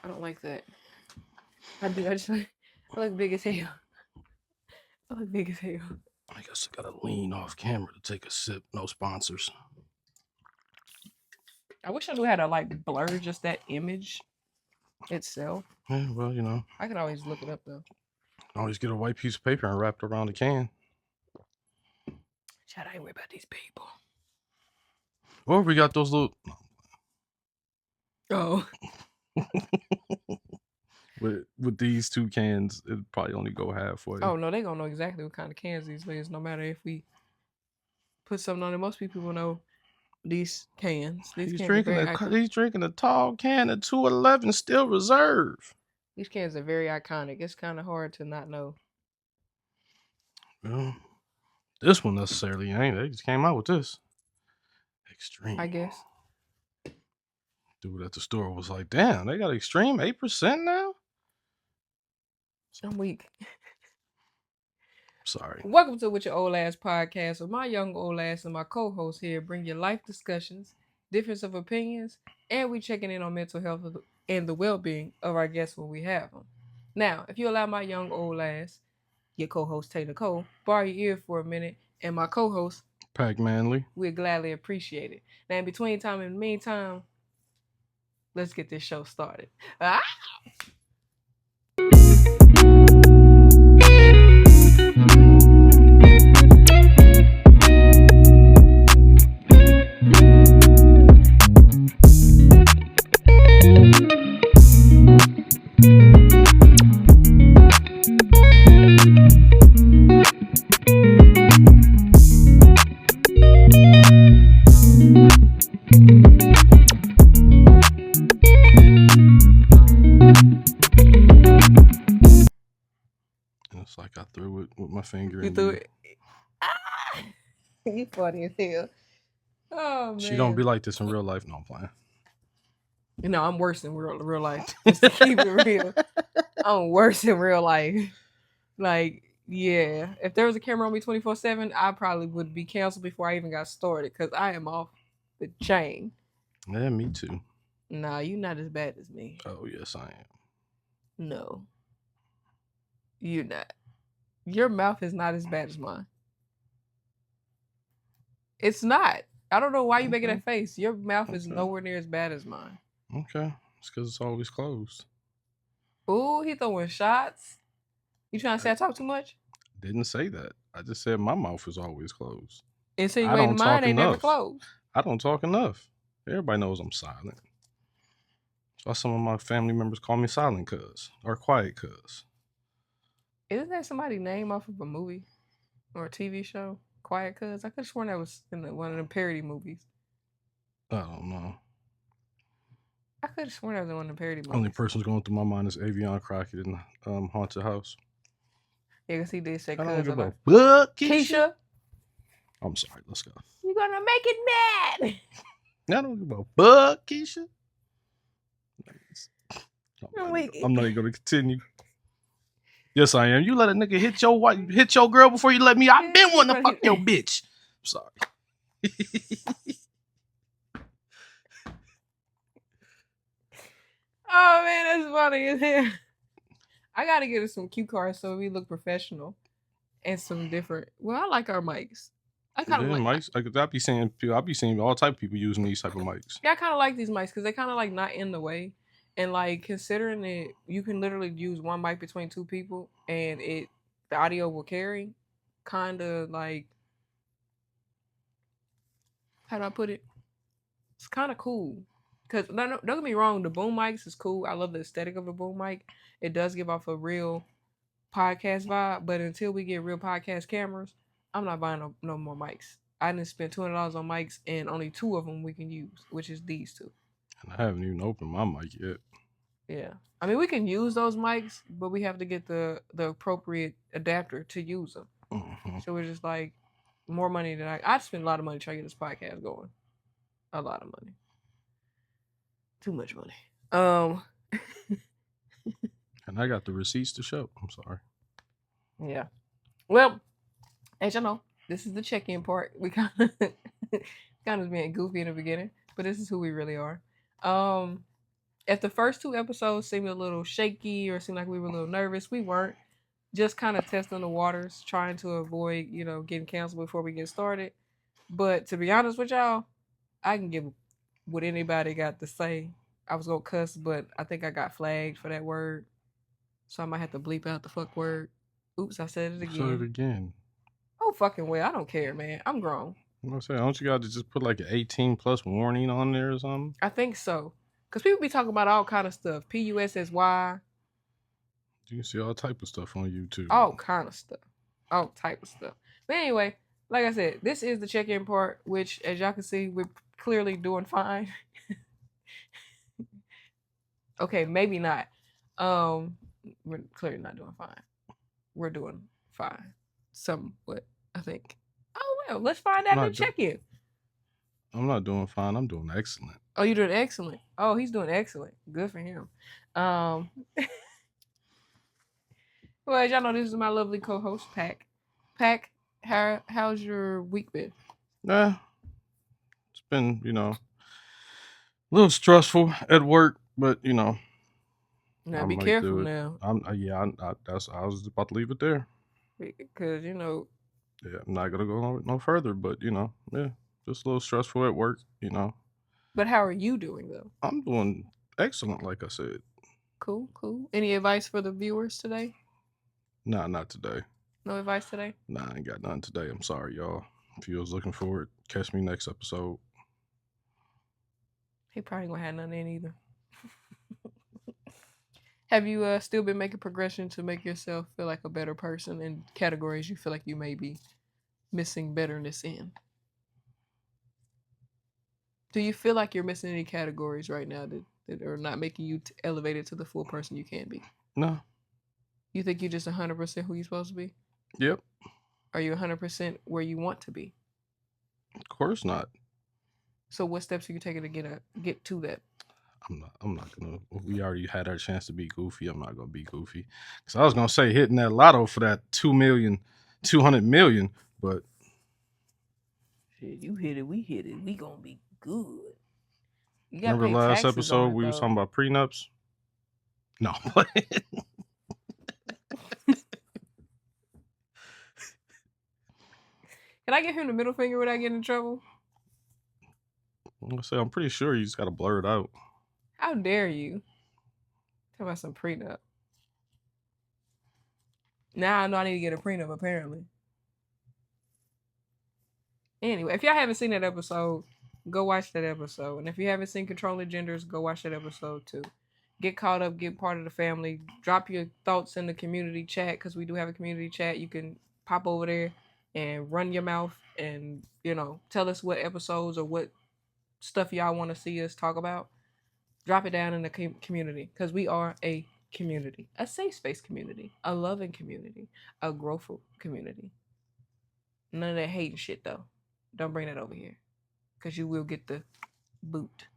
I don't like that. I do. I look big as hell. I look big as hell. I guess I gotta lean off camera to take a sip. No sponsors. I wish I knew how to like blur just that image itself. Yeah, well, you know, I could always look it up though. always get a white piece of paper and wrap it around the can. Chat, I ain't worried about these people. Or we got those little. Oh. with these two cans, it'd probably only go halfway. Oh no, they gonna know exactly what kind of cans these is. No matter if we put something on it, most people will know these cans. These He's cans are very drinking a tall can of 211 Still Reserve. These cans are very iconic. It's kind of hard to not know. Well, this one necessarily ain't. They just came out with this. Extreme. I guess. Dude at the store was like, damn, they got Extreme 8% now? I'm weak. Sorry. Welcome to Witchaolasx podcast with my young old ass and my co-host here bring you life discussions, difference of opinions, and we checking in on mental health and the well-being of our guests when we have them. Now, if you allow my young old ass, your co-host Tay Nicole, borrow your ear for a minute, and my co-host Pac Manly, we'd gladly appreciate it. Now, in between time and meantime, let's get this show started. Ah! it's like I threw it with my finger. You threw it. Ah! You funny as hell. Oh man. She don't be like this in real life. No, I'm playing. You know, I'm worse in real life. Just to keep it real. I'm worse in real life. Like, yeah. If there was a camera on me 24/7, I probably would be canceled before I even got started because I am off the chain. Yeah, me too. Nah, you're not as bad as me. Oh, yes, I am. No. You're not. Your mouth is not as bad as mine. It's not. I don't know why you making that face. Your mouth is nowhere near as bad as mine. Okay. It's because it's always closed. Ooh, he throwing shots. You trying to say I talk too much? Didn't say that. I just said my mouth is always closed. Insinuating mine ain't never closed. I don't talk enough. Everybody knows I'm silent. That's why some of my family members call me silent cuz or quiet cuz. Isn't that somebody's name off of a movie or a TV show? Quiet Cuz? I could have sworn that was in one of the parody movies. I don't know. I could have sworn that was in one of the parody movies. Only person's going through my mind is Avion Crockett in Haunted House. Yeah, because he did say I don't give a fuck, Keisha. I'm sorry, let's go. You're gonna make it mad. I don't give a fuck, Keisha. I'm not even gonna continue. Yes, I am. You let a nigga hit your girl before you let me. I've been wanting to fuck your bitch. I'm sorry. Oh man, that's funny as hell. I gotta get us some cue cards so we look professional and some different. Well, I like our mics. I kind of like mics. I'll be seeing all type of people using these type of mics. Yeah, I kind of like these mics because they kind of like not in the way. And like considering that you can literally use one mic between two people and the audio will carry, kind of like, how do I put it? It's kind of cool. Because don't get me wrong, the boom mics is cool. I love the aesthetic of a boom mic. It does give off a real podcast vibe. But until we get real podcast cameras, I'm not buying no more mics. I didn't spend $200 on mics and only 2 of them we can use, which is these 2. And I haven't even opened my mic yet. Yeah. I mean, we can use those mics, but we have to get the appropriate adapter to use them. Mm-hmm. So we're just like, more money than I spent a lot of money trying to get this podcast going. A lot of money. Too much money. And I got the receipts to show. I'm sorry. Yeah. Well, as y'all know, this is the check-in part. We kind of being goofy in the beginning, but this is who we really are. If the first 2 episodes seemed a little shaky or seemed like we were a little nervous, we weren't. Just kind of testing the waters, trying to avoid, getting canceled before we get started. But to be honest with y'all, I can give what anybody got to say. I was gonna cuss, but I think I got flagged for that word, so I might have to bleep out the fuck word. Oops, I said it Say it again. again. Oh fucking well, I don't care, man. I'm grown. I'm saying, don't you got to just put like an 18 plus warning on there or something? I think so, cause people be talking about all kind of stuff. PUSSY, You can see all type of stuff on YouTube. all kind of stuff, all type of stuff. But anyway, like I said, this is the check-in part, which, as y'all can see, we're clearly doing fine. Okay, maybe not. Um, we're clearly not doing fine. We're doing fine, somewhat, I think. Oh well, let's find out in the check-in. I'm not doing fine. I'm doing excellent. Oh, you're doing excellent. Oh, he's doing excellent. Good for him. Well, as y'all know, this is my lovely co-host, Pac. Pac, how's your week been? It's been, a little stressful at work, but Now I'm be like, careful dude, now. I was about to leave it there. Because Yeah, I'm not gonna go no further, but yeah, just a little stressful at work. But how are you doing though? I'm doing excellent, like I said. Cool. Any advice for the viewers today? Nah, not today. No advice today? Nah, I ain't got none today. I'm sorry, y'all. If you was looking for it, catch me next episode. He probably ain't gonna have none in either. Have you still been making progression to make yourself feel like a better person in categories you feel like you may be missing betterness in? Do you feel like you're missing any categories right now that are not making you elevated to the full person you can be? No. You think you're just 100% who you're supposed to be? Yep. Are you 100% where you want to be? Of course not. So what steps are you taking to get to that? I'm not gonna. We already had our chance to be goofy. I'm not gonna be goofy. Cause I was gonna say hitting that lotto for that 200 million, but shit, you hit it, we hit it. We gonna be good. You gotta remember pay last taxes on episode it, we though. was talking about prenups? No. Can I give him the middle finger without getting in trouble? I'm gonna say I'm pretty sure you just gotta blur it out. How dare you? Talk about some prenup. Now I know I need to get a prenup, apparently. Anyway, if y'all haven't seen that episode, go watch that episode. And if you haven't seen Controlling Genders, go watch that episode too. Get caught up, get part of the family. Drop your thoughts in the community chat, because we do have a community chat. You can pop over there and run your mouth and, tell us what episodes or what stuff y'all want to see us talk about. Drop it down in the community, because we are a community, a safe space community, a loving community, a growthful community. None of that hating shit though. Don't bring that over here, because you will get the boot.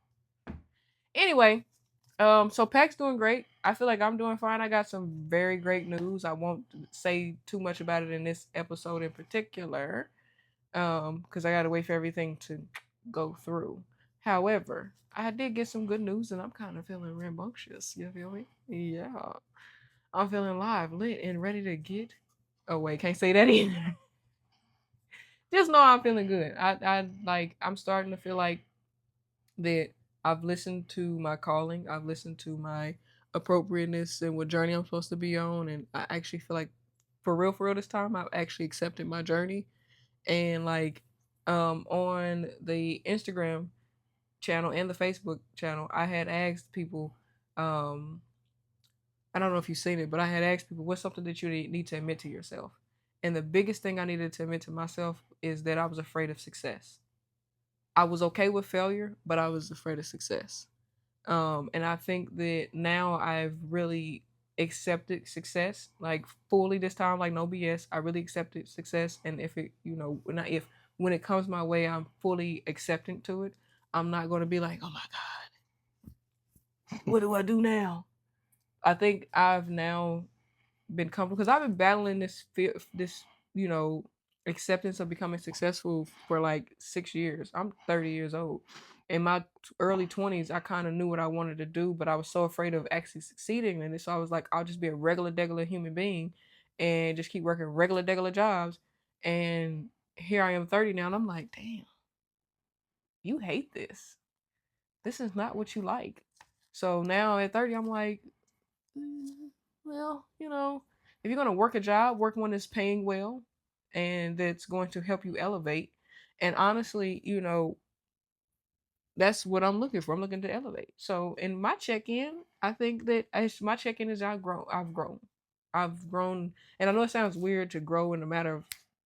Anyway, so Pac's doing great. I feel like I'm doing fine. I got some very great news. I won't say too much about it in this episode in particular, because I gotta wait for everything to go through. However, I did get some good news, and I'm kind of feeling rambunctious. You feel me? Yeah, I'm feeling live, lit, and ready to get. Oh wait, can't say that either. Just know I'm feeling good. I'm starting to feel like that I've listened to my calling. I've listened to my appropriateness and what journey I'm supposed to be on, and I actually feel like for real this time I've actually accepted my journey. And on the Instagram channel and the Facebook channel, I had asked people, I don't know if you've seen it, but I had asked people, what's something that you need to admit to yourself? And the biggest thing I needed to admit to myself is that I was afraid of success. I was okay with failure, but I was afraid of success. And I think that now I've really accepted success, like fully this time, like no BS. I really accepted success, and if it, not if, when it comes my way, I'm fully accepting to it. I'm not going to be like, oh my god, what do I do now? I think I've now been comfortable, because I've been battling this acceptance of becoming successful for like 6 years. I'm 30 years old, in my early 20s, I kind of knew what I wanted to do, but I was so afraid of actually succeeding in it. So I was like, I'll just be a regular, degular human being and just keep working regular, degular jobs. And here I am 30 now, and I'm like, damn, you hate this. This is not what you like. So now at 30, I'm like, mm, well, if you're going to work a job, work one that's paying well and that's going to help you elevate. And honestly, that's what I'm looking for. I'm looking to elevate. So in my check-in, I think that my check-in is I've grown, and I know it sounds weird to grow in a matter of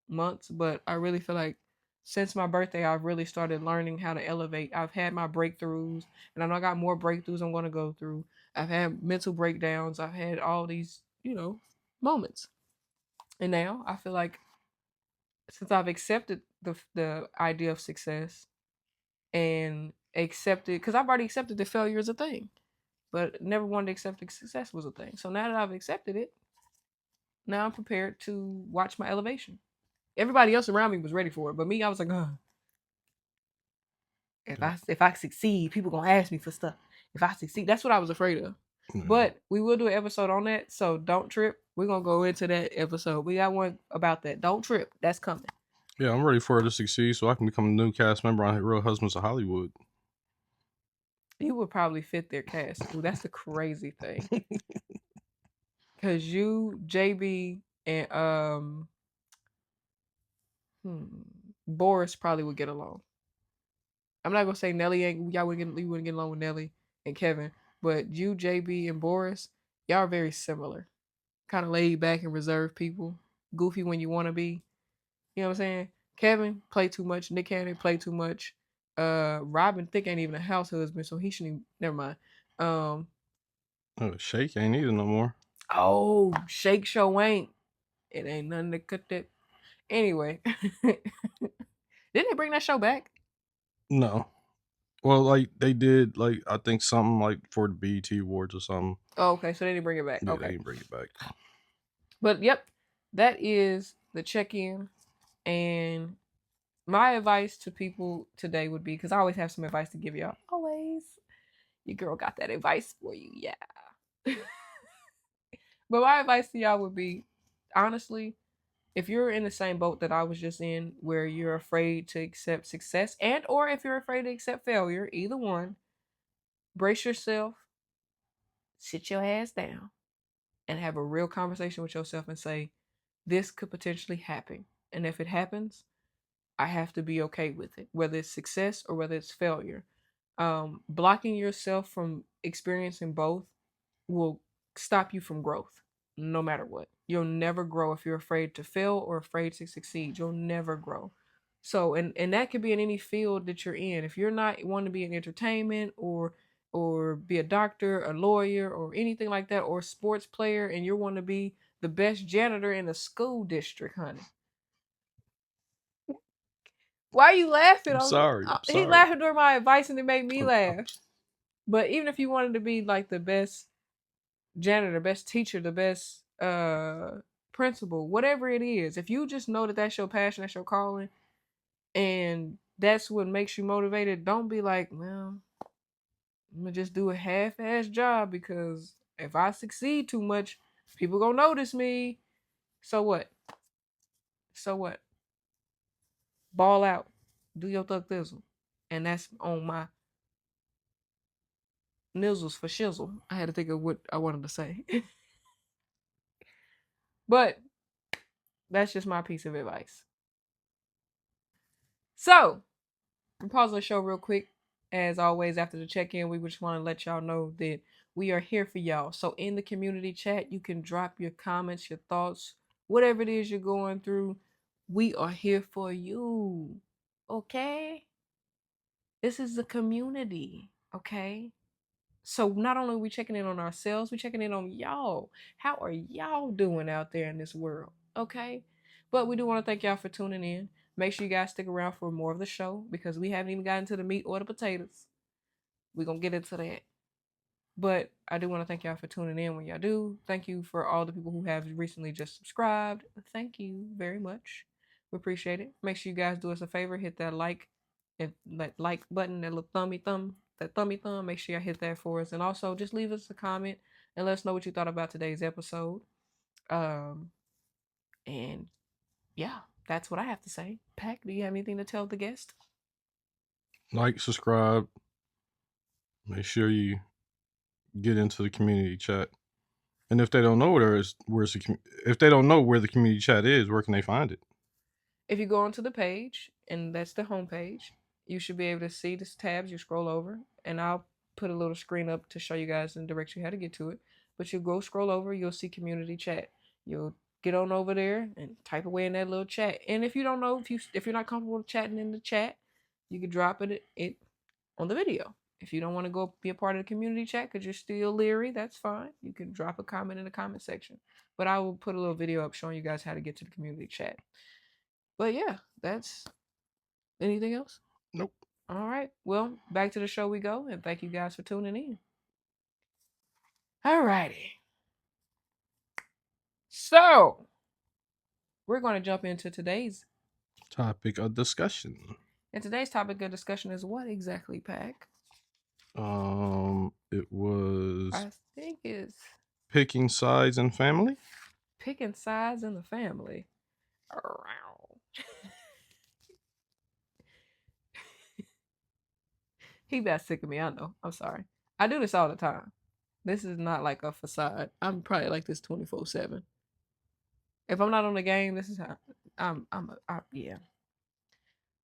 months, but I really feel like since my birthday, I've really started learning how to elevate. I've had my breakthroughs, and I know I got more breakthroughs I'm going to go through. I've had mental breakdowns. I've had all these, moments, and now I feel like since I've accepted the idea of success and accepted, because I've already accepted that failure is a thing, but never wanted to accept that success was a thing. So now that I've accepted it, now I'm prepared to watch my elevation. Everybody else around me was ready for it, but me, I was like, if I succeed, people gonna ask me for stuff. If I succeed, that's what I was afraid of. Yeah. But we will do an episode on that, so don't trip. We're gonna go into that episode. We got one about that. Don't trip. That's coming. Yeah, I'm ready for her to succeed so I can become a new cast member on Real Husbands of Hollywood. You would probably fit their cast. Ooh, that's the crazy thing. Cause you, JB, and Boris probably would get along. I'm not gonna say Nelly ain't y'all wouldn't get along with Nelly and Kevin, but you, JB, and Boris, y'all are very similar. Kind of laid back and reserved people. Goofy when you want to be. You know what I'm saying? Kevin play too much. Nick Cannon play too much. Robin Thicke ain't even a house husband, so he shouldn't. Never mind. Shake ain't either no more. Oh, Shake Show ain't. It ain't nothing to cut that. Anyway, didn't they bring that show back? No. Well, like they did, like I think something like for the BET Awards or something. Oh, okay, so they didn't bring it back. Yeah, Okay, they didn't bring it back. but yep, that is the check-in. And my advice to people today would be, because I always have some advice to give y'all. Always, your girl got that advice for you, yeah. But my advice to y'all would be, honestly, if you're in the same boat that I was just in, where you're afraid to accept success, and or if you're afraid to accept failure, either one, brace yourself, sit your ass down, and have a real conversation with yourself and say, this could potentially happen. And if it happens, I have to be okay with it, whether it's success or whether it's failure. Blocking yourself from experiencing both will stop you from growth, no matter what. You'll never grow if you're afraid to fail or afraid to succeed. You'll never grow. So, and that could be in any field that you're in. If you're not wanting to be in entertainment or be a doctor, a lawyer, or anything like that, or a sports player, and you're wanting to be the best janitor in a school district, honey. Why are you laughing? I'm sorry. He laughing during my advice and it made me laugh. But even if you wanted to be like the best janitor, best teacher, the best principal, whatever it is, if you just know that that's your passion, that's your calling, and that's what makes you motivated, don't be like, well, I'm gonna just do a half-ass job because if I succeed too much, people gonna notice me. So what? So what? Ball out, do your thug thizzle, and that's on my nizzles for shizzle. I had to think of what I wanted to say. But that's just my piece of advice. So, I'm pausing the show real quick. As always, after the check-in, we just want to let y'all know that we are here for y'all. So in the community chat, you can drop your comments, your thoughts, whatever it is you're going through. We are here for you. Okay? This is the community. Okay? So not only are we checking in on ourselves, we're checking in on y'all. How are y'all doing out there in this world? Okay? But we do want to thank y'all for tuning in. Make sure you guys stick around for more of the show because we haven't even gotten to the meat or the potatoes. We're going to get into that. But I do want to thank y'all for tuning in when y'all do. Thank you for all the people who have recently just subscribed. Thank you very much. We appreciate it. Make sure you guys do us a favor. Hit that like And that like button, that little thummy thumb, make sure y'all hit that for us. And also just leave us a comment and let us know what you thought about today's episode. Um, and yeah, that's what I have to say. Pac, do you have anything to tell the guest? Like, subscribe. Make sure you get into the community chat. And if they don't know if they don't know where the community chat is, where can they find it? If you go onto the page, and that's the home page, you should be able to see the tabs. You scroll over, and I'll put a little screen up to show you guys and direct you how to get to it. But you go scroll over, you'll see community chat. You'll get on over there and type away in that little chat. And if you don't know, if you're not comfortable chatting in the chat, you can drop it on the video. If you don't want to go be a part of the community chat because you're still leery, that's fine. You can drop a comment in the comment section. But I will put a little video up showing you guys how to get to the community chat. But yeah, that's anything else? Nope. All right. Well, back to the show we go, and thank you guys for tuning in. All righty. So we're going to jump into today's Topic of discussion. And today's topic of discussion is what exactly, Pac? It was I think it's picking sides in family. picking sides in the family. He got sick of me, I know. I'm sorry. I do this all the time. This is not like a facade. I'm probably like this 24/7. If I'm not on the game, this is how yeah.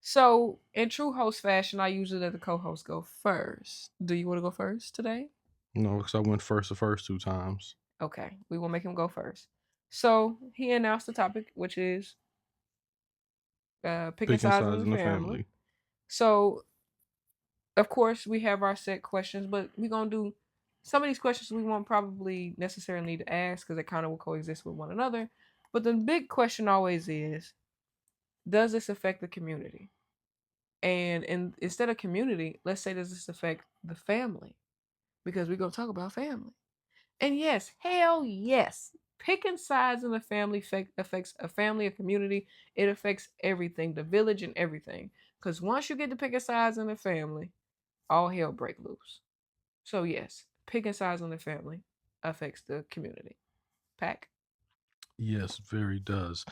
So, in true host fashion, I usually let the co-host go first. Do you want to go first today? No, because I went first the first 2 times. Okay, we will make him go first. So he announced the topic, which is picking sides in the family. So, of course, we have our set questions, but we're gonna do some of these questions we won't probably necessarily need to ask because they kind of will coexist with one another. But the big question always is, does this affect the community? And instead of community, let's say, does this affect the family? Because we're gonna talk about family. And yes, hell yes, picking sides in the family affects a family, a community. It affects everything, the village and everything. Because once you get to picking sides in the family, all hell break loose. So yes, picking sides in the family affects the community. Pac. Yes, very does.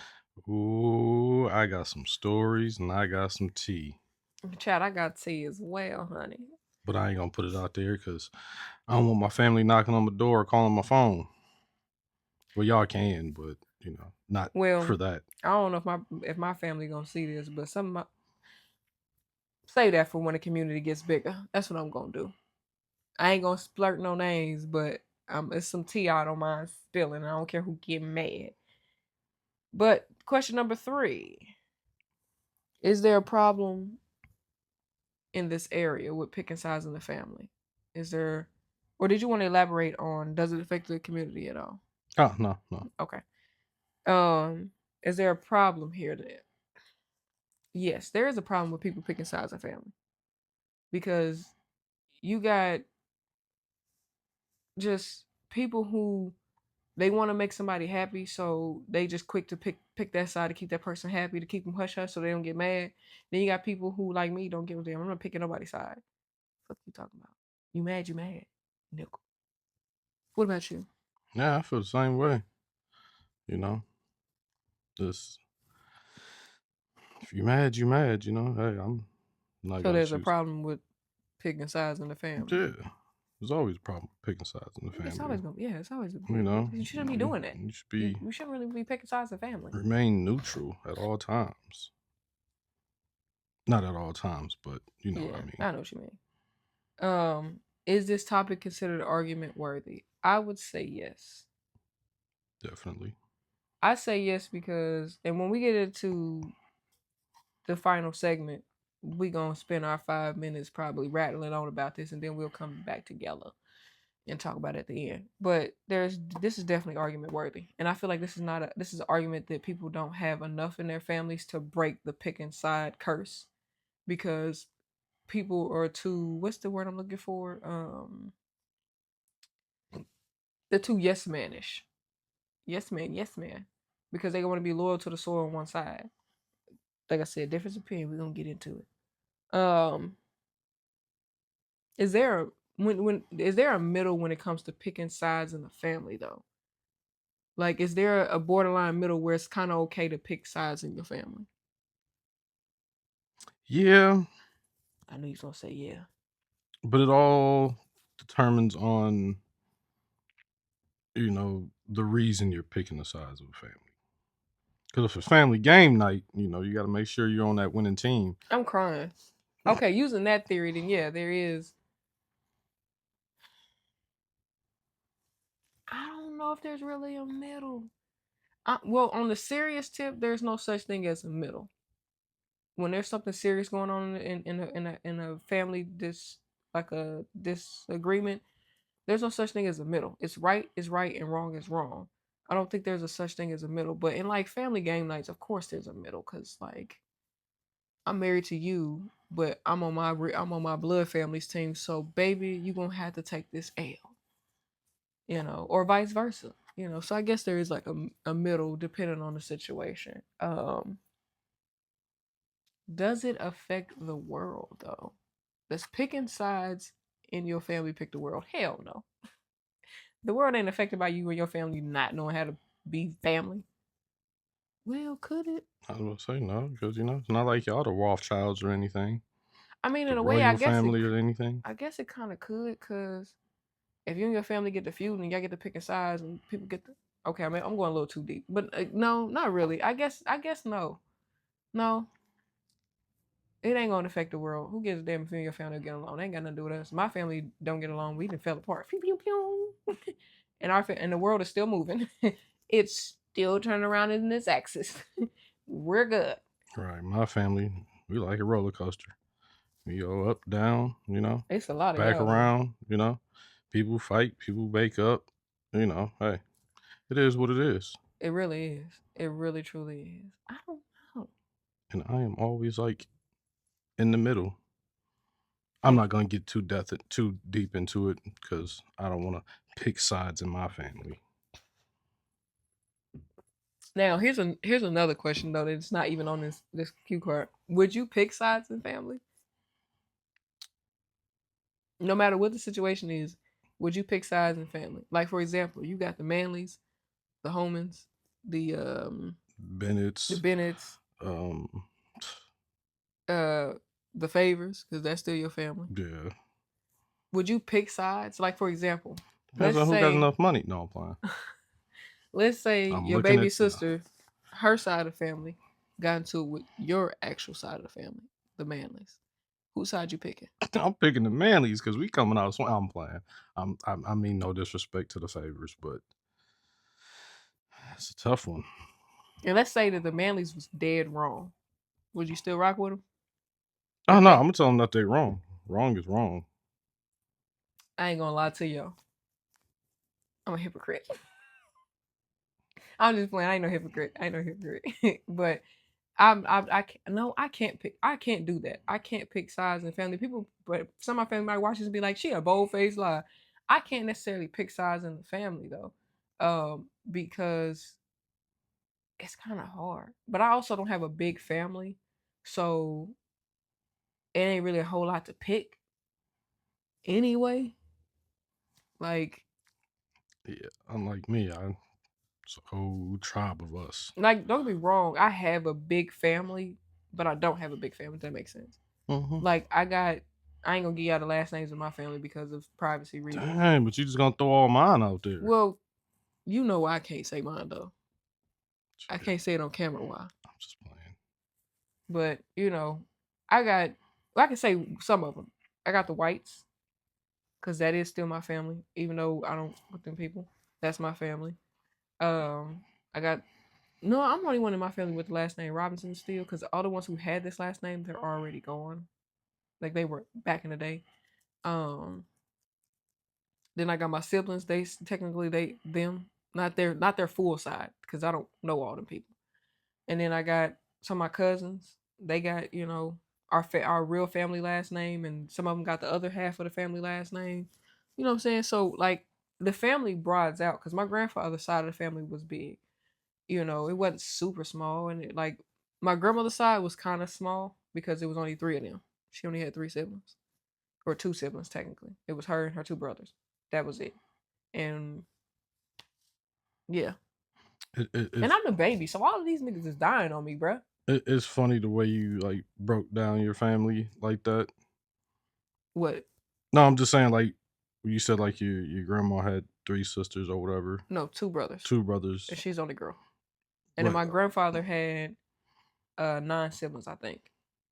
Ooh, I got some stories and I got some tea. Chad, I got tea as well, honey. But I ain't gonna put it out there because I don't want my family knocking on my door or calling my phone. Well, y'all can, but not Well, for that. I don't know if my family gonna see this, but say that for when the community gets bigger. That's what I'm gonna do. I ain't gonna splurt no names, but it's some tea I don't mind spilling. I don't care who get mad. But question number 3: is there a problem in this area with picking sides in the family? Is there, or did you want to elaborate on? Does it affect the community at all? Oh no. Okay. Um, is there a problem here? That yes, there is a problem with people picking sides in family because you got just people who they want to make somebody happy, so they just quick to pick that side to keep that person happy, to keep them hush hush so they don't get mad. Then you got people who like me don't give a damn. I'm not picking nobody's side. What you talking about? You mad? You mad? Nickel. What about you? Yeah, I feel the same way. Just if you mad, you mad. Hey, I'm not So gonna there's a choose. problem with picking sides in the family. Yeah, there's always a problem with picking sides in the family. It's always gonna, yeah, it's always. You shouldn't be you, doing that. you should be You shouldn't really be picking sides in family. remain neutral at all times. Not at all times, but you know what I mean. I know what you mean. Is this topic considered argument worthy? I would say yes. Definitely. I say yes because, and when we get into the final segment, we gonna spend our 5 minutes probably rattling on about this, and then we'll come back together and talk about it at the end. But this is definitely argument worthy, and I feel like this is an argument that people don't have enough in their families to break the pick and side curse, because people are too, what's the word I'm looking for? They're too yes manish. Yes man. Because they want to be loyal to the soil on one side. Like I said, difference of opinion, we're gonna get into it. Um, is there a when is there a middle when it comes to picking sides in the family though? Like, is there a borderline middle where it's kind of okay to pick sides in your family? Yeah, I knew you was gonna say yeah. but it all determines on, the reason you're picking the size of a family. Because if it's family game night, you got to make sure you're on that winning team. I'm crying. Okay, using that theory, then yeah, there is. I don't know if there's really a middle. Well, on the serious tip, there's no such thing as a middle. When there's something serious going on in a family like a disagreement, there's no such thing as a middle. It's right is right and wrong is wrong. I don't think there's a such thing as a middle. But in like family game nights, of course there's a middle because like I'm married to you, but I'm on my blood family's team. So baby, you gonna have to take this L, or vice versa. So I guess there is like a middle depending on the situation. Does it affect the world though? Does picking sides in your family pick the world? Hell no. The world ain't affected by you and your family not knowing how to be family. Well, could it? I was going to say no, because, it's not like y'all the Rothschilds or anything, I mean, the in a way, I royal guess it. family or anything. I guess it kind of could, cause if you and your family get the feud and y'all get to picking sides and people get the. Okay, I mean, I'm going a little too deep, but no, not really. I guess no, no. It ain't gonna affect the world. Who gives a damn if you and your family get along? They ain't got nothing to do with us. My family don't get along. We done fell apart. Pew pew pew. And and the world is still moving. It's still turning around in its axis. We're good. Right. My family, we like a roller coaster. We go up, down, It's a lot of back y'all though. around. People fight, people wake up. Hey, it is what it is. It really is. It really truly is. I don't know. And I am always like in the middle. I'm not gonna get too deep into it because I don't want to pick sides in my family. Now here's another question though that's not even on this cue card. Would you pick sides in family? No matter what the situation is, would you pick sides in family? Like for example, you got the Manleys, the Homans, the the Bennett's, Bennetts, um, uh the Favors, because that's still your family. yeah. Would you pick sides? Like for example, Depends let's on who got say enough money. No, I'm playing. let's say I'm your looking baby at no. sister, her side of the family, got into it with your actual side of the family, the Manleys. Whose side you picking? I'm picking the Manleys because we coming out. I'm playing. I mean no disrespect to the Favors, but it's a tough one. And let's say that the Manleys was dead wrong. Would you still rock with them? Oh If no, I'm they, gonna tell them that they're wrong. Wrong is wrong. I ain't gonna lie to y'all. I'm a hypocrite. I'm just playing. I ain't no hypocrite. I ain't no hypocrite. But I can't, no, I can't pick. I can't do that. I can't pick sides in family. People, but some of my family might watch this and be like, "She a bold faced lie." I can't necessarily pick sides in the family though, because it's kind of hard. But I also don't have a big family, so it ain't really a whole lot to pick anyway. Like, Yeah, unlike me, it's a whole tribe of us. don't get me wrong. I have a big family, but I don't have a big family. If that makes sense. Mm-hmm. Like, I ain't gonna give y'all the last names of my family because of privacy reasons. Dang, but you just gonna throw all mine out there. Well, I can't say mine though. I Yeah, can't say it on camera why. I'm just playing. But I got. Well, I can say some of them. I got the Whites because that is still my family, even though I don't with them people. That's my family. I got no. I'm the only one in my family with the last name Robinson still, because all the ones who had this last name they're already gone. Like they were back in the day. Um, then I got my siblings. They technically them not their full side because I don't know all them people. And then I got some of my cousins. They got our real family last name, and some of them got the other half of the family last name. You know what I'm saying? So like the family broadens out because my grandfather's side of the family was big. It wasn't super small, and like my grandmother's side was kind of small because it was only three of them. She only had 3 siblings, or 2 siblings technically. It was her and her 2 brothers. That was it. And yeah, and It's I'm the baby, so all of these niggas is dying on me, bruh. it's funny the way you like broke down your family like that. What? No, I'm just saying like you said like your grandma had 3 sisters or whatever, No, 2 brothers, 2 brothers. and she's the only girl. And then But my grandfather had 9 siblings, I think.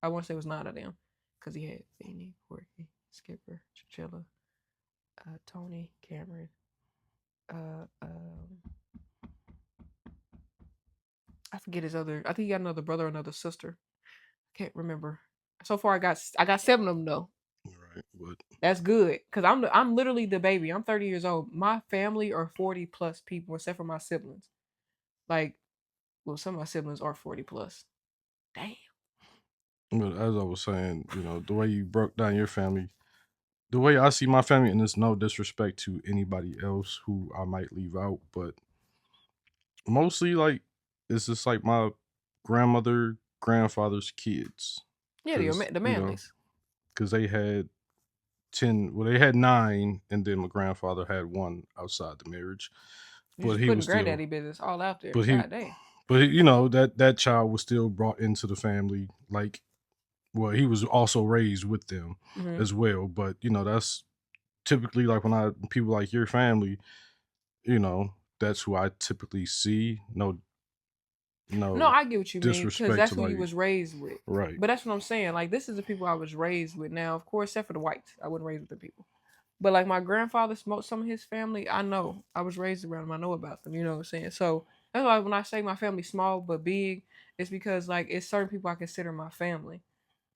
I want to say it was 9 of them, because he had Beanie, Porky, Skipper, Chinchilla, Tony, Cameron. Uh, um, I forget his other. I think he got another brother or another sister. I can't remember. So far, I got 7 of them though. right, but That's good, because I'm literally the baby. I'm 30 years old. My family are 40 plus people, except for my siblings. Like, well, some of my siblings are 40 plus. Damn. but as I was saying, the way you broke down your family, the way I see my family, and it's no disrespect to anybody else who I might leave out, but mostly like it's just like my grandmother, grandfather's kids, Yeah, because the Manleys. they had 10. Well, they had 9, and then my grandfather had one outside the marriage, You but just he putting was still, granddaddy business all out there. but he, God dang. but that child was still brought into the family. Like, well, he was also raised with them Hmm. as well. But that's typically like when people like your family, you know, that's who I typically see. No, No, no I get what you mean, because disrespect that's to who you like, was raised with. right. But that's what I'm saying. Like, this is the people I was raised with. Now, of course, except for the whites, I wasn't raised with the people. But like my grandfather smoked some of his family. I know. I was raised around them. I know about them. You know what I'm saying? So that's why when I say my family small but big, it's because like it's certain people I consider my family.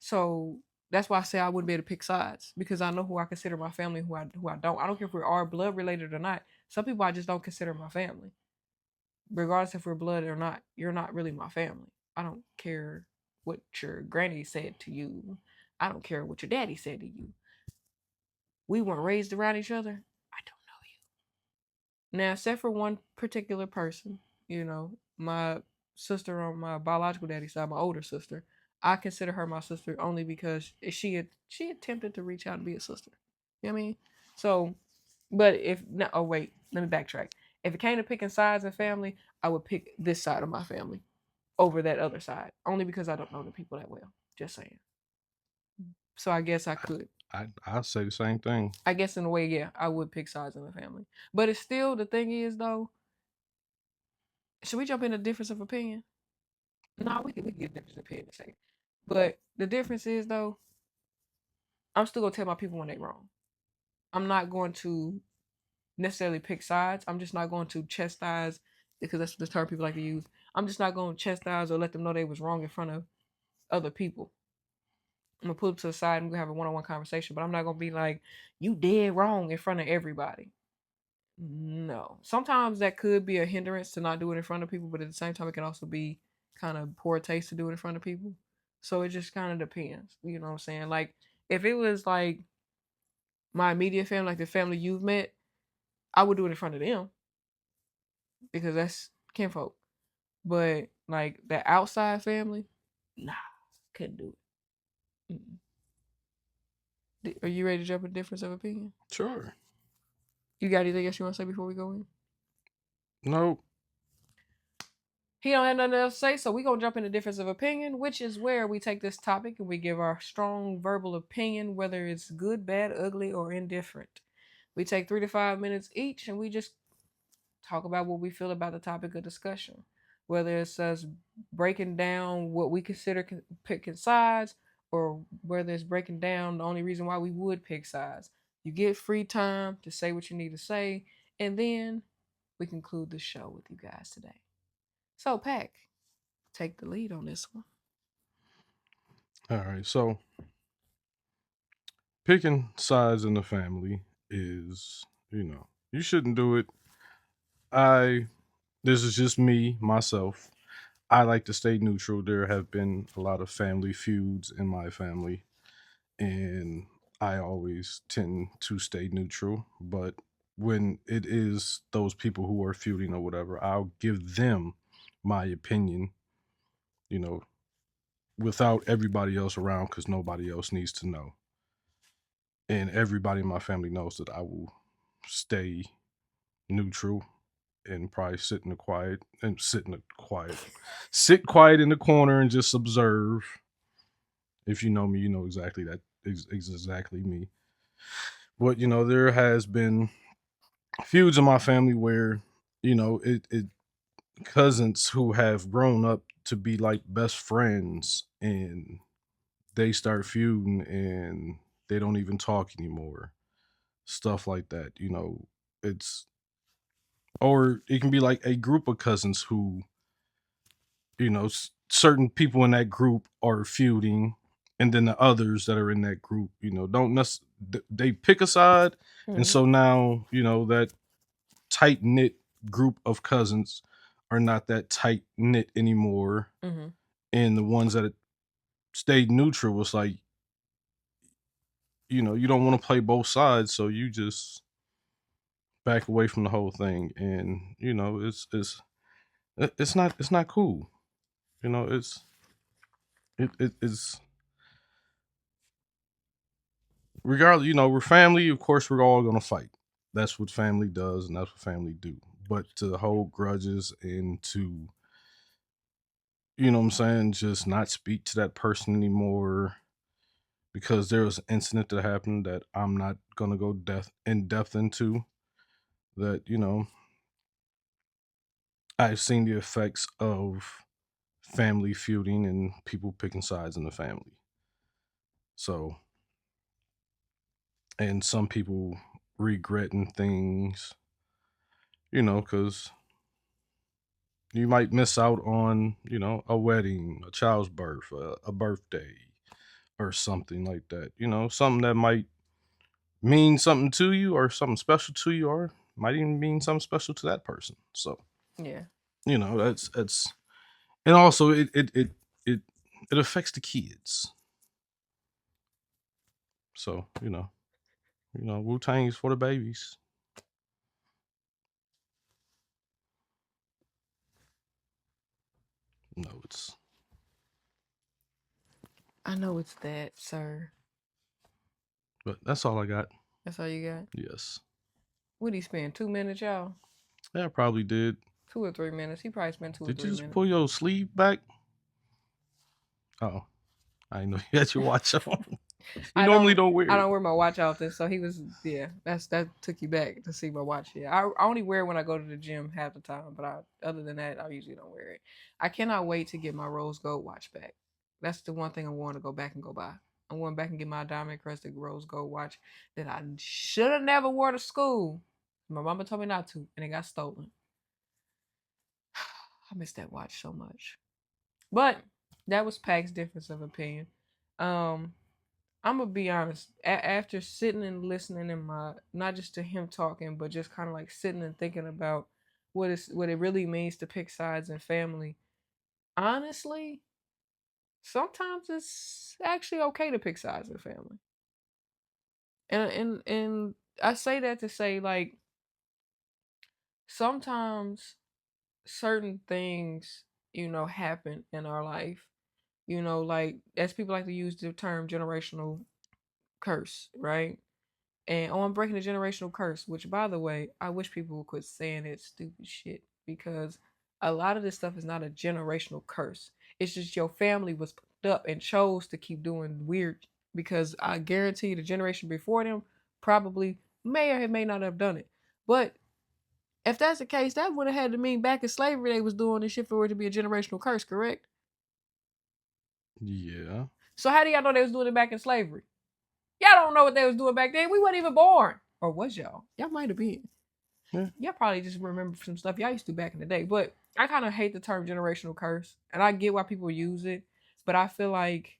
So that's why I say I wouldn't be able to pick sides, because I know who I consider my family, who I don't. I don't care if we're all blood related or not. Some people I just don't consider my family, regardless if we're blood or not. You're not really my family. I don't care what your granny said to you. I don't care what your daddy said to you. We weren't raised around each other. I don't know you. Now, except for one particular person, my sister on my biological daddy's side, my older sister, I consider her my sister only because she attempted to reach out and be a sister. You know what I mean? So, but if no, oh wait, let me backtrack. If it came to picking sides and family, I would pick this side of my family over that other side, only because I don't know the people that well. Just saying. So I guess I could. I say the same thing. I guess in a way, yeah, I would pick sides in the family. But it's still, the thing is though, should we jump into difference of opinion? No, we can get difference of opinion in a second. But the difference is though, I'm still gonna tell my people when they're wrong. I'm not going to necessarily pick sides. I'm just not going to chastise, because that's the term people like to use. I'm just not going to chastise or let them know they was wrong in front of other people. I'm gonna put them to the side and we're gonna have a one-on-one conversation. But I'm not gonna be like, you dead wrong in front of everybody. No. Sometimes that could be a hindrance to not do it in front of people, but at the same time, it can also be kind of poor taste to do it in front of people. So it just kind of depends. You know what I'm saying? Like, if it was like my immediate family, like the family you've met, I would do it in front of them because that's kinfolk. But like the outside family, nah, couldn't do it. Are you ready to jump a difference of opinion? Sure. You got anything else you want to say before we go in? No. He don't have nothing else to say, so we gonna jump into difference of opinion, which is where we take this topic and we give our strong verbal opinion, whether it's good, bad, ugly, or indifferent. We take 3 to 5 minutes each, and we just talk about what we feel about the topic of discussion, whether it's us breaking down what we consider picking sides, or whether it's breaking down the only reason why we would pick sides. You get free time to say what you need to say, and then we conclude the show with you guys today. So, Pac, take the lead on this one. All right. So picking sides in the family is, you shouldn't do it. I This is just me, myself. I like to stay neutral. There have been a lot of family feuds in my family, and I always tend to stay neutral. But when it is those people who are feuding or whatever, I'll give them my opinion, you know, without everybody else around because nobody else needs to know. And everybody in my family knows that I will stay neutral and probably sit quiet in the corner and just observe. If you know me, you know exactly that is exactly me. But there has been feuds in my family where it cousins who have grown up to be like best friends, and they start feuding and they don't even talk anymore. Stuff like that. It's or it can be like a group of cousins who certain people in that group are feuding, and then the others that are in that group don't they pick a side, and Mm-hmm. so now that tight knit group of cousins are not that tight knit anymore, Mm-hmm. and the ones that stayed neutral was like you don't want to play both sides, so you just back away from the whole thing, and it's not cool. It's regardless. We're family. Of course, we're all gonna fight. That's what family does, and that's what family do. But to hold grudges and to what I'm saying, just not speak to that person anymore because there was an incident that happened that I'm not gonna go in depth into. That I've seen the effects of family feuding and people picking sides in the family. So, and some people regretting things, because you might miss out on, a wedding, a child's birth, a birthday, or something like that. Something that might mean something to you or something special to you, or might even mean something special to that person. So, Yeah. that's and also it it affects the kids. So, Wu Tang's for the babies. No, it's I know it's that, sir. but that's all I got. That's all you got. Yes. What he spend 2 minutes, y'all? Yeah, I probably did. 2 or 3 minutes. He probably spent two or Did you three just minutes. pull your sleeve back? Oh, I didn't know you had your watch on. You I normally don't. don't wear I it. don't wear my watch often, so he was. Yeah, that took you back to see my watch. Yeah, I only wear it when I go to the gym half the time, but other than that, I usually don't wear it. I cannot wait to get my rose gold watch back. That's the one thing I want to go back and go buy. I'm going back and get my diamond crusted rose gold watch that I should have never wore to school. My mama told me not to, and it got stolen. I miss that watch so much. But that was Pac's difference of opinion. Um, I'm gonna be honest. After sitting and listening in my not just to him talking, but just kind of like sitting and thinking about what it really means to pick sides in family. Honestly, sometimes it's actually okay to pick sides in family, and I say that to say like sometimes certain things happen in our life. Like as people like to use the term generational curse, right? And I'm breaking the generational curse, which by the way, I wish people would quit saying that stupid shit because a lot of this stuff is not a generational curse. It's just your family was put up and chose to keep doing weird because I guarantee the generation before them probably may or may not have done it. But if that's the case, that would have had to mean back in slavery they was doing this shit for it to be a generational curse, correct? Yeah. So how do y'all know they was doing it back in slavery? Y'all don't know what they was doing back then. We weren't even born. Or was y'all? Y'all might have been. Yeah. Y'all probably just remember some stuff y'all used to do back in the day. But I kind of hate the term generational curse. And I get why people use it. But I feel like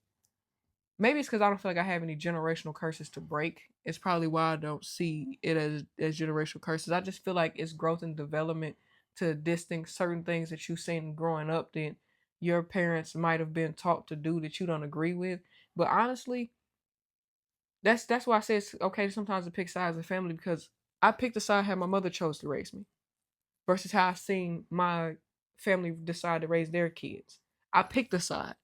maybe it's because I don't feel like I have any generational curses to break. It's probably why I don't see it as generational curses. I just feel like it's growth and development to distinct certain things that you've seen growing up that your parents might have been taught to do that you don't agree with. But honestly, that's why I say it's okay sometimes to pick sides of family because I picked a side how my mother chose to raise me versus how I seen my family decide to raise their kids. I picked a side.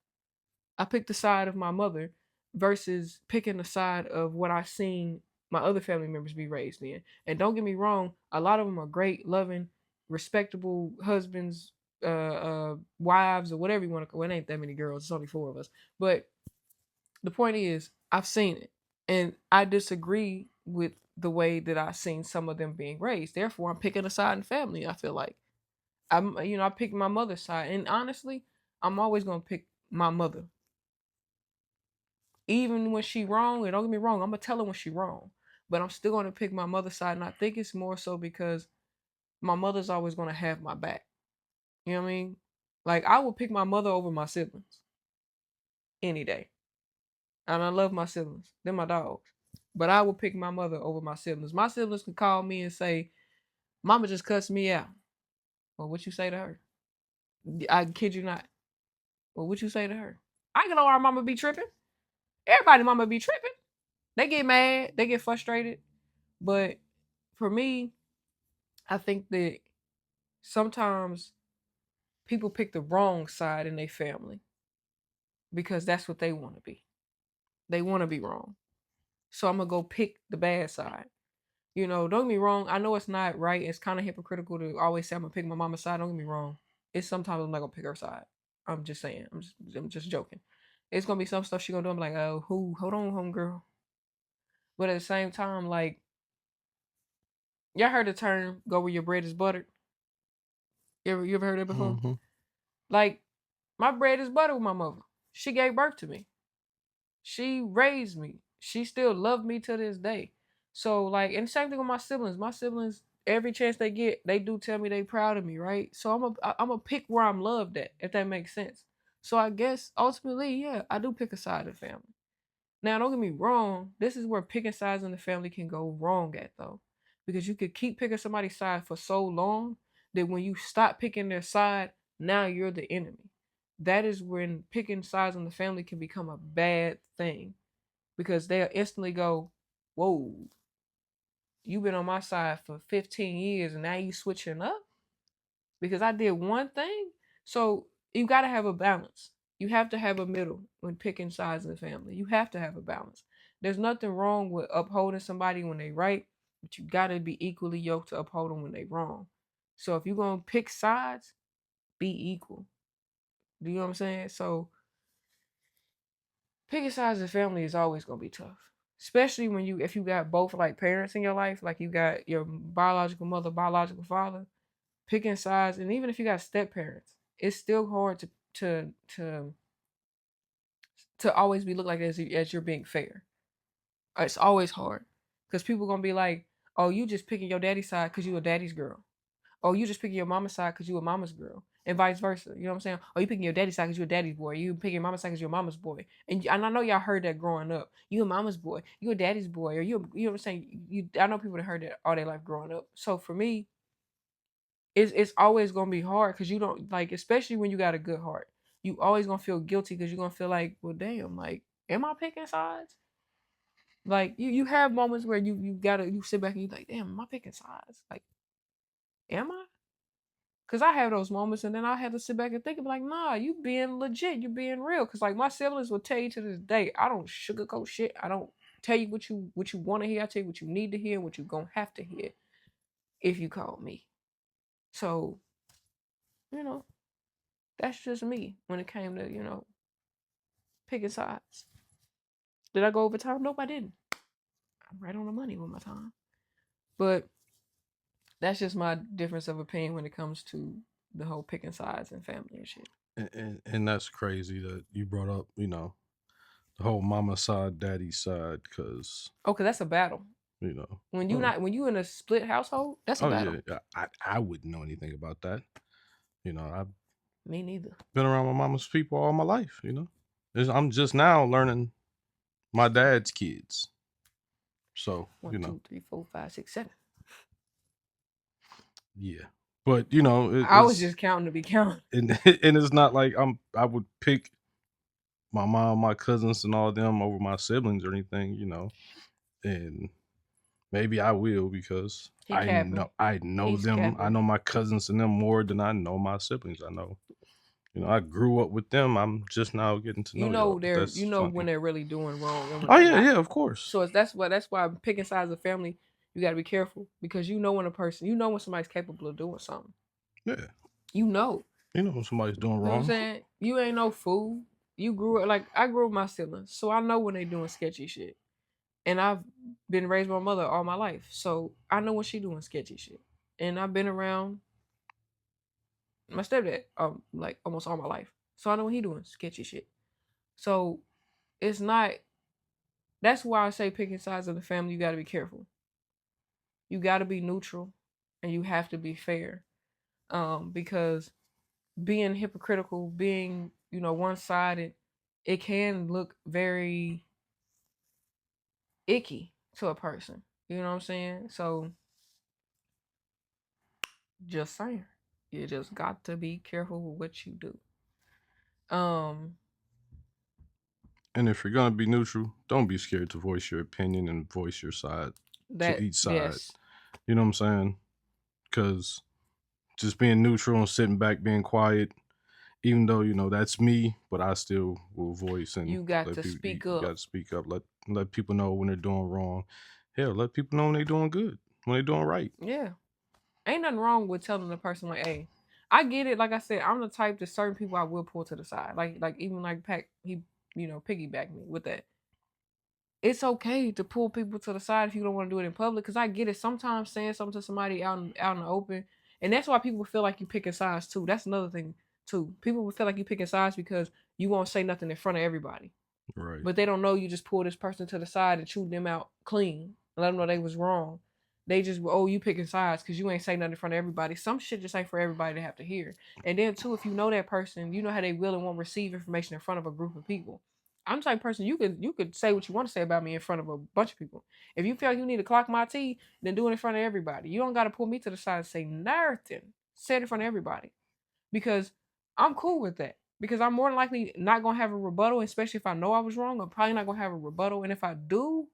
I picked the side of my mother versus picking the side of what I seen my other family members be raised in. And don't get me wrong, a lot of them are great, loving, respectable husbands, wives, or whatever you want to call. Well, it ain't that many girls. It's only four of us. But the point is, I've seen it, and I disagree with the way that I've seen some of them being raised. Therefore, I'm picking a side in family. I feel like I picked my mother's side, and honestly, I'm always gonna pick my mother, even when she wrong. And don't get me wrong, I'm gonna tell her when she wrong, but I'm still gonna pick my mother's side, and I think it's more so because my mother's always gonna have my back. You know what I mean? Like I would pick my mother over my siblings any day. And I love my siblings. They're my dogs. But I would pick my mother over my siblings. My siblings could call me and say, Mama just cussed me out. Well, what you say to her? I kid you not. Well, what you say to her? I can know our mama be tripping. Everybody mama be tripping. They get mad. They get frustrated. But for me, I think that sometimes people pick the wrong side in their family because that's what they want to be. They want to be wrong. So I'm going to go pick the bad side. Don't get me wrong. I know it's not right. It's kind of hypocritical to always say I'm gonna pick my mama's side. Don't get me wrong. It's sometimes I'm not gonna pick her side. I'm just saying. I'm just joking. It's gonna be some stuff she gonna do. I'm like, oh, who? Hold on, homegirl. But at the same time, like, y'all heard the term "go where your bread is buttered." You ever heard that before? Mm-hmm. Like, my bread is buttered with my mother. She gave birth to me. She raised me. She still loved me to this day. So like, and same thing with my siblings. My siblings, every chance they get, they do tell me they proud of me, right? So I'm a pick where I'm loved at, if that makes sense. So I guess ultimately, yeah, I do pick a side of the family. Now, don't get me wrong. This is where picking sides in the family can go wrong at though, because you could keep picking somebody's side for so long that when you stop picking their side, now you're the enemy. That is when picking sides in the family can become a bad thing because they'll instantly go, "Whoa, you've been on my side for 15 years and now you switching up because I did one thing." So you got to have a balance. You have to have a middle when picking sides in the family. You have to have a balance. There's nothing wrong with upholding somebody when they right, but you got to be equally yoked to uphold them when they wrong. So if you're going to pick sides, be equal. Do you know what I'm saying? So picking sides of family is always gonna be tough. Especially when if you got both like parents in your life, like you got your biological mother, biological father, picking sides, and even if you got step parents, it's still hard to to to always be looked like as you're being fair. It's always hard because people gonna be like, "Oh, you just picking your daddy's side because you a daddy's girl." Oh, you just picking your mama's side because you a mama's girl, and vice versa. You know what I'm saying? Oh, you picking your daddy's side because you a daddy's boy. You picking your mama's side because you're a mama's boy. And I know y'all heard that growing up. You a mama's boy. You a daddy's boy. Or you know what I'm saying? I know people that heard that all their life growing up. So for me, it's always gonna be hard because you don't like, especially when you got a good heart. You always gonna feel guilty because you're gonna feel like, well, damn, like, am I picking sides? Like you have moments where you sit back and you like, damn, am I picking sides? Like, am I? Cause I have those moments, and then I had to sit back and think, like, nah, you being legit, you being real. Cause like my siblings will tell you to this day, I don't sugarcoat shit. I don't tell you what you want to hear. I tell you what you need to hear, and what you gonna have to hear if you call me. So you know, that's just me when it came to picking sides. Did I go over time? Nope, I didn't. I'm right on the money with my time. But that's just my difference of opinion when it comes to the whole picking sides and family and shit. And that's crazy that you brought up, the whole mama side, daddy side, because Oh, cause that's a battle. you know, When you in a split household, that's a oh yeah, battle. I wouldn't know anything about that. I've Me neither. been around my mama's people all my life. I'm just now learning my dad's kids. So One, two, three, four, five, six, seven. yeah, but I was just counting to be counting. and and it's not like I would pick my mom, my cousins, and all them over my siblings or anything. And maybe I will because He capping. I know He's them. I capping. know my cousins and them more than I know my siblings. I know I grew up with them. I'm just now getting to know y'all. But that's when funny. they're really doing wrong and when Oh they're yeah, not. yeah, of course. So that's why picking sides of family, you got to be careful because when a person, when somebody's capable of doing something. Yeah, You know. when somebody's doing You know what I'm wrong. saying? You ain't no fool. You grew up like I grew up with my siblings, so I know when they doing sketchy shit. And I've been raised by my mother all my life, so I know when she doing sketchy shit. And I've been around my stepdad like almost all my life, so I know when he doing sketchy shit. So it's not. That's why I say picking sides of the family. You got to be careful. You got to be neutral, and you have to be fair. Because being hypocritical, being one sided, it can look very icky to a person. You know what I'm saying? So just saying, you just got to be careful with what you do. Um, And if you're gonna be neutral, don't be scared to voice your opinion and voice your side to that each side. yes, You know what I'm saying? Because just being neutral and sitting back, being quiet, even though that's me, but I still will voice and you got let to people. You speak got up. to speak up. Let people know when they're doing wrong. Hell, let people know when they're doing good, when they're doing right. Yeah, ain't nothing wrong with telling the person like, "Hey, I get it." Like I said, I'm the type that certain people I will pull to the side. Like even like Pac, he piggyback me with that. It's okay to pull people to the side if you don't want to do it in public. Because I get it. Sometimes saying something to somebody out in the open, and that's why people feel like you picking sides too. That's another thing too. People will feel like you picking sides because you won't say nothing in front of everybody, Right. but they don't know you just pull this person to the side and chew them out clean. Let them know they was wrong. They just you picking sides because you ain't say nothing in front of everybody. Some shit just ain't for everybody to have to hear. And then too, if you know that person, you know how they will and won't receive information in front of a group of people. I'm the type of person you could say what you want to say about me in front of a bunch of people. If you feel like you need to clock my tea, then do it in front of everybody. You don't got to pull me to the side and say nothing. Say it in front of everybody because I'm cool with that. Because I'm more than likely not gonna have a rebuttal, especially if I know I was wrong. I'm probably not gonna have a rebuttal, and if I do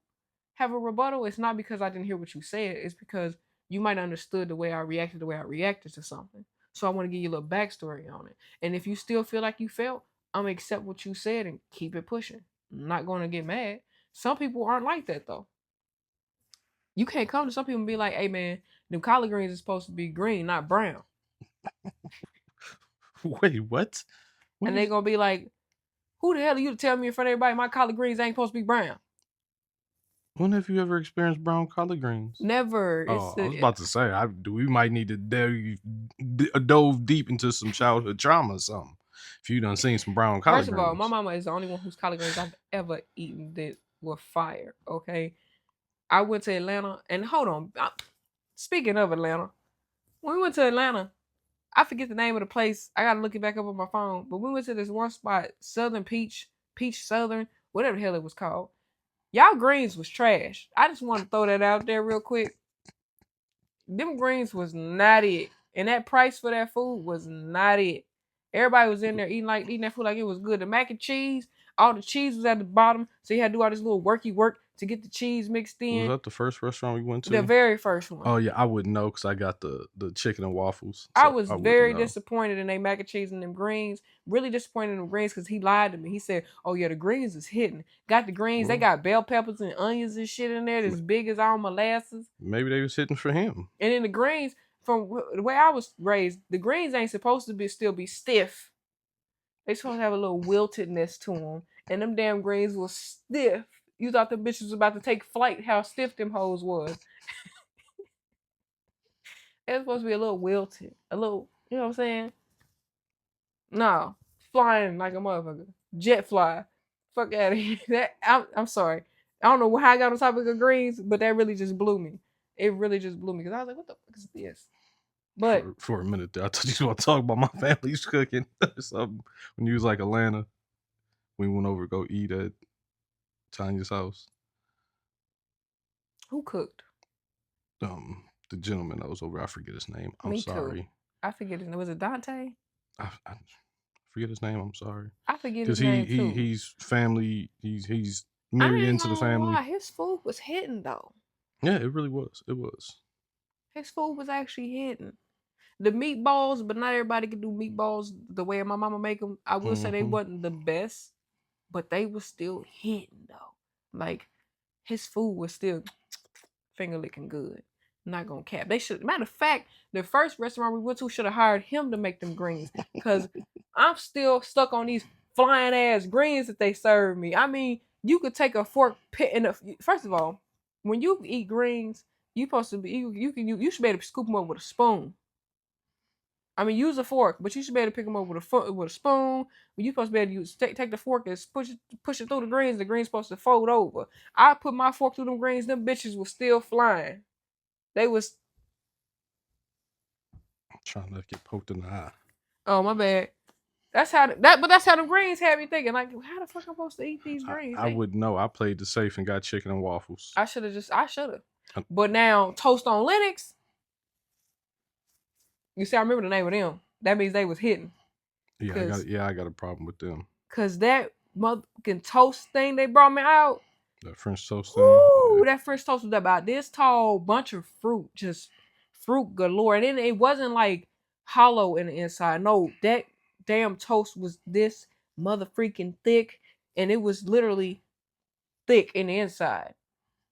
have a rebuttal, it's not because I didn't hear what you said. It's because you might have understood the way I reacted to something. So I want to give you a little backstory on it. And if you still feel like you felt, I'm gonna accept what you said and keep it pushing. I'm not gonna get mad. Some people aren't like that though. You can't come to some people and be like, "Hey man, them collard greens is supposed to be green, not brown," Wait, what? When and they is? gonna be like, "Who the hell are you to tell me in front of everybody my collard greens ain't supposed to be brown?" When have you ever experienced brown collard greens? Never. Oh, I was about to say, we might need to dove deep into some childhood trauma or something. If you done seen some brown collard First of all, my greens. mama is the only one whose collard greens I've ever eaten that were fire. Okay, I went to Atlanta, and hold on. Speaking of Atlanta, when we went to Atlanta, I forget the name of the place. I gotta look it back up on my phone. But we went to this one spot, Southern Peach Southern, whatever the hell it was called. Y'all greens was trash. I just want to throw that out there real quick. Them greens was not it. And that price for that food was not it. Everybody was in there eating that food like it was good. The mac and cheese, all the cheese was at the bottom, so you had to do all this little worky work to get the cheese mixed Was in. that the first restaurant we went The to? very first one. Oh yeah, I wouldn't know because I got the chicken and waffles, I so was I wouldn't very know. disappointed in their mac and cheese and them greens. Really disappointed in them greens because he lied to me. He said, "Oh yeah, the greens is hidden. Got the greens. They Well, got bell peppers and onions and shit in there that's big as all molasses." maybe they was hitting for him. And then the greens, from the way I was raised, the greens ain't supposed to still be stiff. They supposed to have a little wiltedness to them. And them damn greens was stiff. You thought the bitches was about to take flight, how stiff them hoes was. It was supposed to be a little wilted. A little, you know what I'm saying? No. Flying like a motherfucker. Jet fly. Fuck out of here. I'm sorry. I don't know how I got on topic of greens, but that really just blew me. It really just blew me. Because I was like, what the fuck is this? But For a minute there, I thought you was going to talk about my family's cooking or something. When you was like Atlanta, we went over to go eat at Tanya's house. who cooked? The gentleman that was over, I forget his name. I'm Me too. sorry. I forget his name. Was it Dante? I forget his name. I'm sorry. I forget his Because name too. he's family. He's married I ain't into the gonna family. lie, his food was hidden though. Yeah, it really was. It was. His food was actually hidden. The meatballs, but not everybody can do meatballs the way my mama make them. I will say they wasn't the best, but they were still hitting though. Like his food was still finger licking good. Not gonna cap. They should. Matter of fact, the first restaurant we went to should have hired him to make them greens, cause I'm still stuck on these flying ass greens that they serve me. I mean, you could take a fork, pit in a. First of all, when you eat greens, you supposed to be you should be able to scoop them up with a spoon. I mean, use a fork, but you should be able to pick them up with a spoon. You supposed to be able to take the fork and push it through the greens. The greens supposed to fold over. I put my fork through them greens. Them bitches was still flying. They was. I'm trying not to get poked in the eye. Oh my bad. That's how but that's how the greens had me thinking. Like, how the fuck I'm supposed to eat these greens? I wouldn't know. I played the safe and got chicken and waffles. I should have. But now toast on Linux. You see, I remember the name of them. That means they was hitting. Yeah, I got a problem with them. Cause that motherfucking toast thing they brought me out. That French toast thing. Ooh, that French toast was about this tall, bunch of fruit, just fruit galore. And then it wasn't like hollow in the inside. No, that damn toast was this mother freaking thick, and it was literally thick in the inside.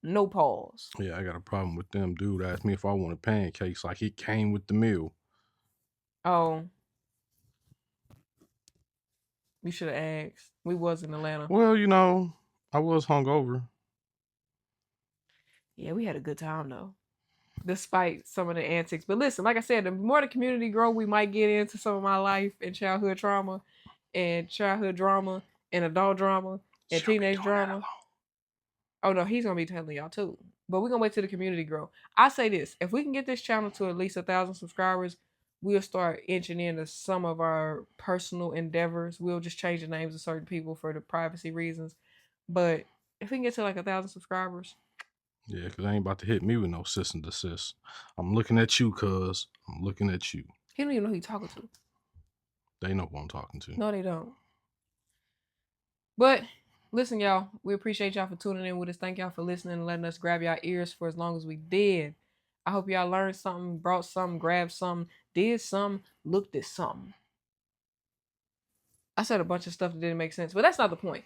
No pause. Yeah, I got a problem with them. Dude asked me if I wanted pancakes, like it came with the meal. Oh. You should have asked. We was in Atlanta. Well, you know, I was hungover. Yeah, we had a good time though, despite some of the antics. But listen, like I said, the more the community grow, we might get into some of my life and childhood trauma, and childhood drama, and adult drama, and teenage drama. Oh no, he's gonna be telling y'all too. But we're gonna wait till the community grow. I say this: if we can get this channel to at least 1,000 subscribers, we'll start inching into some of our personal endeavors. We'll just change the names of certain people for the privacy reasons. But if we can get to like 1,000 subscribers. Yeah, because I ain't about to hit me with no sis and desist. I'm looking at you, cuz. I'm looking at you. He don't even know who he's talking to. They know who I'm talking to. No, they don't. But listen, y'all, we appreciate y'all for tuning in with us. Thank y'all for listening and letting us grab y'all ears for as long as we did. I hope y'all learned something, brought something, grabbed something, did something, looked at something. I said a bunch of stuff that didn't make sense, but that's not the point.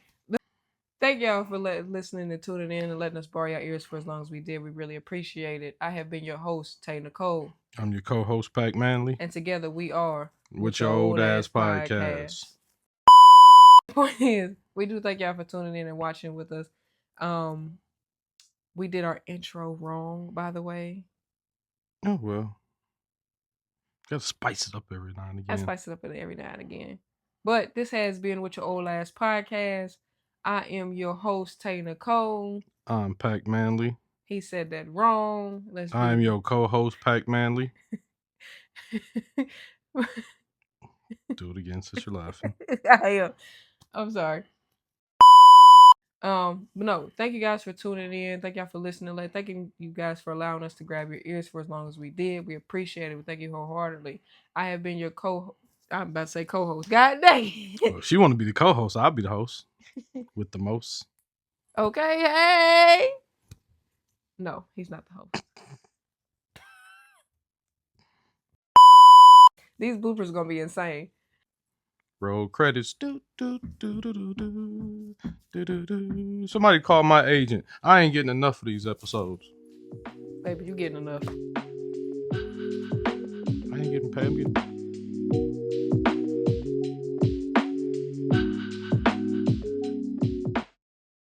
Thank y'all for listening and tuning in and letting us borrow your ears for as long as we did. We really appreciate it. I have been your host, Tay Nicole. I'm your co-host, Pac Manley. And together we are Witchaolasx podcast. The point is, we do thank y'all for tuning in and watching with us. We did our intro wrong, by the way. Oh, well. Gotta spice it up every now and again. I spice it up every now and again. But this has been Witchaolasx podcast. I am your host, Tay Nicole. I'm Pac Manley. He said that wrong. I'm your co-host, Pac Manley. Do it again since you're laughing. I am. I'm sorry. But no, thank you guys for tuning in. Thank y'all for listening. Thank you guys for allowing us to grab your ears for as long as we did. We appreciate it. We thank you wholeheartedly. I have been your I'm about to say co-host. God dang. Well, if she want to be the co-host, I'll be the host with the most. Okay, hey. No, he's not the host. These bloopers are gonna be insane. Roll credits. Somebody call my agent. I ain't getting enough of these episodes. Baby, you getting enough. I ain't getting paid. I'm getting